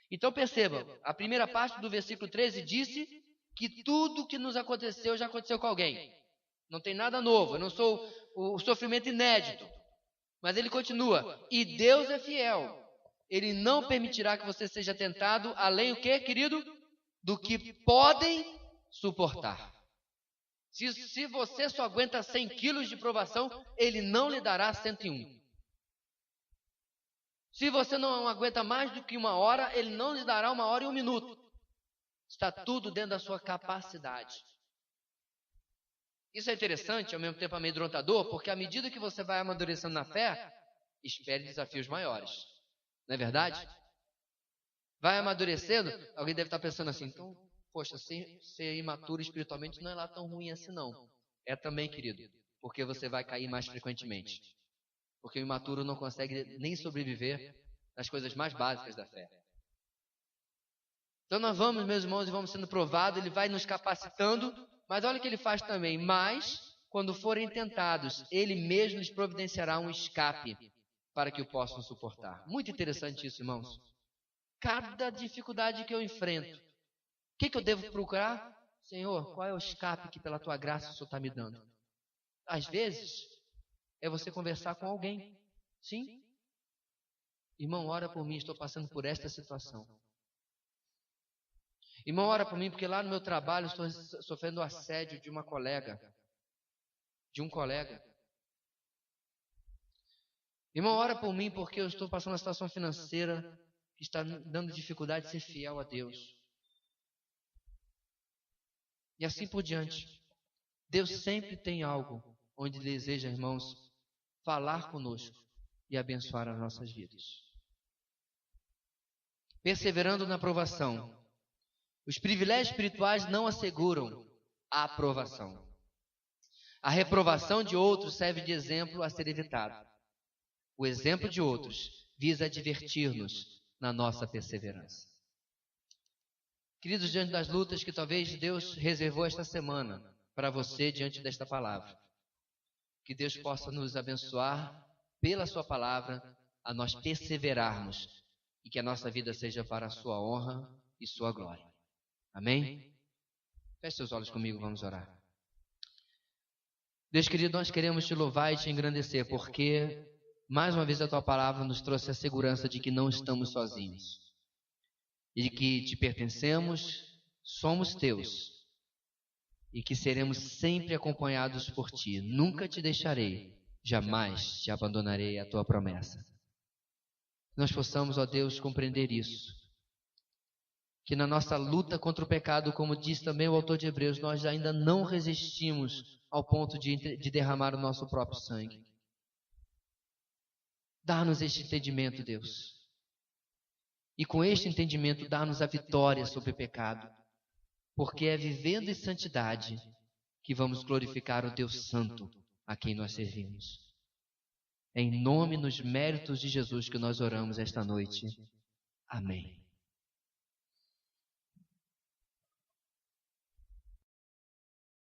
Então perceba, a primeira parte do versículo 13 disse que tudo que nos aconteceu já aconteceu com alguém. Não tem nada novo, eu não sou o sofrimento inédito. Mas ele continua, e Deus é fiel. Ele não permitirá que você seja tentado além o que, querido? Do que podem suportar. Se você só aguenta 100 quilos de provação, ele não lhe dará 101. Se você não aguenta mais do que 1 hora, ele não lhe dará 1 hora e 1 minuto. Está tudo dentro da sua capacidade. Isso é interessante, ao mesmo tempo amedrontador, porque à medida que você vai amadurecendo na fé, espere desafios maiores. Não é verdade? Vai amadurecendo, alguém deve estar pensando assim, então, poxa, ser imaturo espiritualmente não é lá tão ruim assim não. É também, querido, porque você vai cair mais frequentemente. Porque o imaturo não consegue nem sobreviver nas coisas mais básicas da fé. Então nós vamos, meus irmãos, e vamos sendo provados, ele vai nos capacitando, mas olha o que ele faz também. Mas, quando forem tentados, ele mesmo lhes providenciará um escape para que o possam suportar. Muito interessante isso, irmãos. Cada dificuldade que eu enfrento, o que eu devo procurar? Senhor, qual é o escape que pela tua graça o Senhor está me dando? Às vezes, é você conversar com alguém. Sim. Irmão, ora por mim, estou passando por esta situação. Irmão, ora por mim, porque lá no meu trabalho estou sofrendo assédio de uma colega. De um colega. Irmão, ora por mim, porque eu estou passando uma situação financeira que está dando dificuldade de ser fiel a Deus. E assim por diante. Deus sempre tem algo onde deseja, irmãos, falar conosco e abençoar as nossas vidas. Perseverando na provação. Os privilégios espirituais não asseguram a aprovação. A reprovação de outros serve de exemplo a ser evitado. O exemplo de outros visa advertir-nos na nossa perseverança. Queridos, diante das lutas que talvez Deus reservou esta semana para você diante desta palavra, que Deus possa nos abençoar pela sua palavra a nós perseverarmos e que a nossa vida seja para a sua honra e sua glória. Amém? Feche seus olhos comigo, vamos orar. Deus querido, nós queremos te louvar e te engrandecer, porque mais uma vez a tua palavra nos trouxe a segurança de que não estamos sozinhos. E de que te pertencemos, somos teus. E que seremos sempre acompanhados por ti. Nunca te deixarei, jamais te abandonarei, a tua promessa. Nós possamos, ó Deus, compreender isso. Que na nossa luta contra o pecado, como diz também o autor de Hebreus, nós ainda não resistimos ao ponto de derramar o nosso próprio sangue. Dá-nos este entendimento, Deus. E com este entendimento, dá-nos a vitória sobre o pecado. Porque é vivendo em santidade que vamos glorificar o Deus Santo a quem nós servimos. É em nome, nos méritos de Jesus que nós oramos esta noite. Amém.